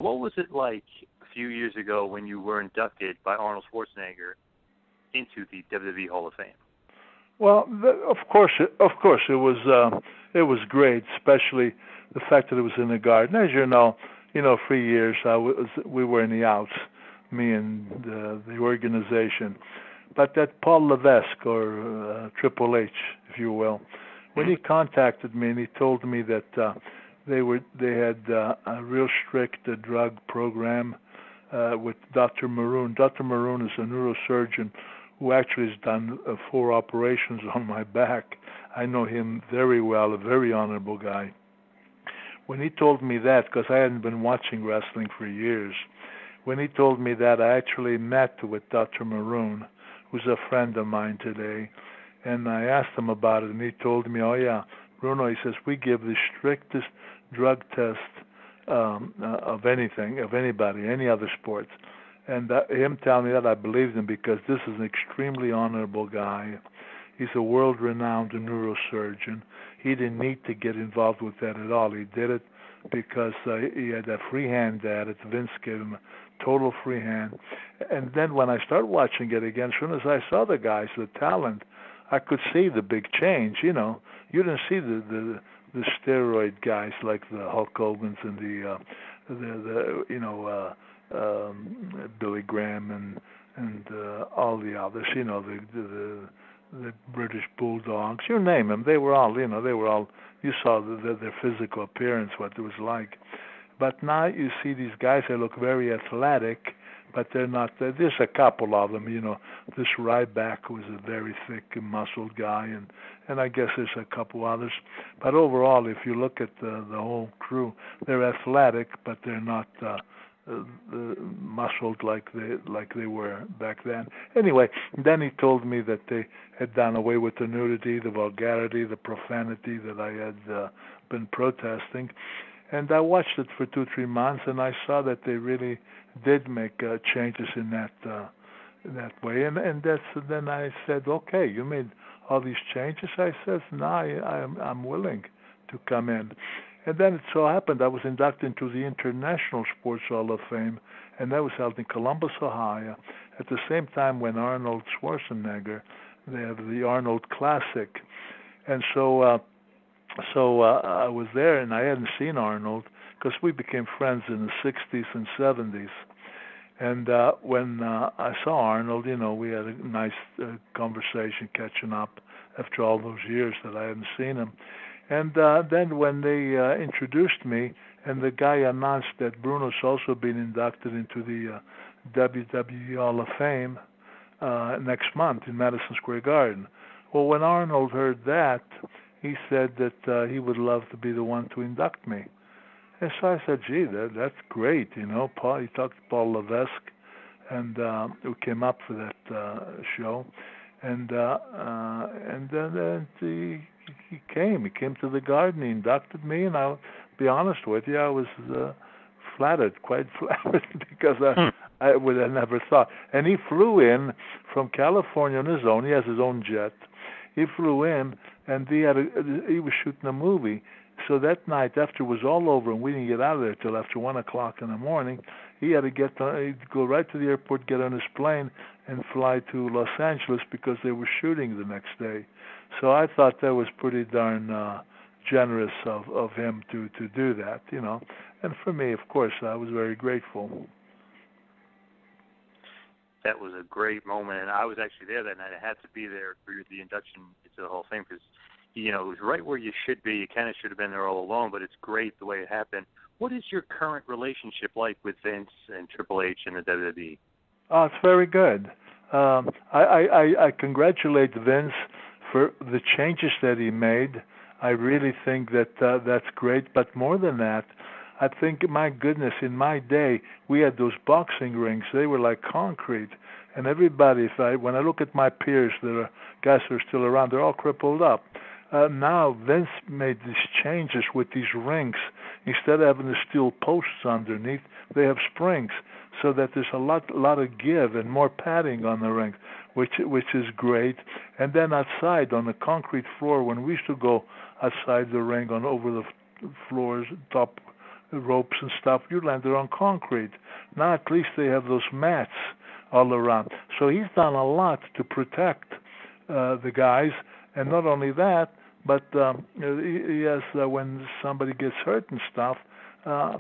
What was it like a few years ago when you were inducted by Arnold Schwarzenegger into the WWE Hall of Fame? Well, of course, it was great, especially the fact that it was in the garden. As for years we were in the outs, me and the organization. But that Paul Levesque, or Triple H, if you will, when he contacted me and he told me that they had a real strict drug program with Dr. Maroon. Dr. Maroon is a neurosurgeon who actually has done 4 operations on my back. I know him very well, a very honorable guy. When he told me that, because I hadn't been watching wrestling for years, when he told me that, I actually met with Dr. Maroon, who's a friend of mine today, and I asked him about it, and he told me, oh yeah, Bruno, he says, we give the strictest drug test of anything, of anybody, any other sports. And him telling me that, I believed him, because this is an extremely honorable guy. He's a world-renowned neurosurgeon. He didn't need to get involved with that at all. He did it because he had a free hand at it. Vince gave him a total free hand. And then when I started watching it again, as soon as I saw the guys, the talent, I could see the big change. You didn't see the steroid guys like the Hulk Hogan's and Billy Graham and all the others. The British Bulldogs, you name them. They were all. You saw their physical appearance, what it was like. But now you see these guys. They look very athletic, but they're not. There's a couple of them. This Ryback was a very thick, muscled guy, and I guess there's a couple others. But overall, if you look at the whole crew, they're athletic, but they're not muscled like they were back then. Anyway, then he told me that they had done away with the nudity, the vulgarity, the profanity that I had been protesting. And I watched it for 2-3 months, and I saw that they really did make changes in that way. And then I said, okay, you made all these changes. I said, no, I'm willing to come in. And then it so happened I was inducted into the International Sports Hall of Fame, and that was held in Columbus, Ohio, at the same time when Arnold Schwarzenegger, they have the Arnold Classic. And so I was there, and I hadn't seen Arnold because we became friends in the 60s and 70s. And when I saw Arnold, we had a nice conversation catching up after all those years that I hadn't seen him. And then when they introduced me, and the guy announced that Bruno's also been inducted into the WWE Hall of Fame next month in Madison Square Garden. Well, when Arnold heard that, he said that he would love to be the one to induct me. And so I said, gee, that's great, Paul, he talked to Paul Levesque, and who came up for that show. And then he came to the garden, he inducted me, and I'll be honest with you, I was quite flattered, because I would have never thought. And he flew in from California on his own. He has his own jet. He flew in, and he was shooting a movie. So that night, after it was all over, and we didn't get out of there till after 1 o'clock in the morning, he had to he'd go right to the airport, get on his plane, and fly to Los Angeles because they were shooting the next day. So I thought that was pretty darn generous of him to do that, And for me, of course, I was very grateful. That was a great moment, and I was actually there that night. I had to be there for the induction into the Hall of Fame because, it was right where you should be. You kind of should have been there all along, but it's great the way it happened. What is your current relationship like with Vince and Triple H and the WWE? Oh, it's very good. I congratulate Vince for the changes that he made. I really think that that's great. But more than that, I think, my goodness, in my day, we had those boxing rings. They were like concrete. And everybody, when I look at my peers, that are guys that are still around, they're all crippled up. Now Vince made these changes with these rings. Instead of having the steel posts underneath, they have springs, so that there's a lot of give and more padding on the rings, which is great. And then outside on the concrete floor, when we used to go outside the ring over the floors, top ropes and stuff, you landed on concrete. Now at least they have those mats all around. So he's done a lot to protect the guys, and not only that, but he has when somebody gets hurt and stuff.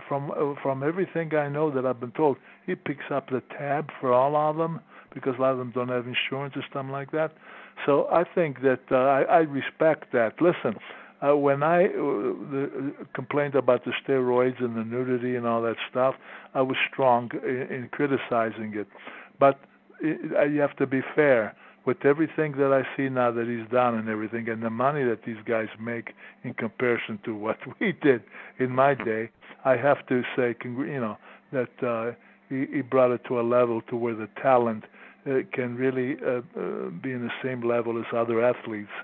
From everything I know that I've been told, he picks up the tab for all of them because a lot of them don't have insurance or something like that. So I think that I respect that. Listen, when I complained about the steroids and the nudity and all that stuff, I was strong in criticizing it. But you have to be fair. With everything that I see now that he's done and everything, and the money that these guys make in comparison to what we did in my day, I have to say, that he brought it to a level to where the talent can really be in the same level as other athletes.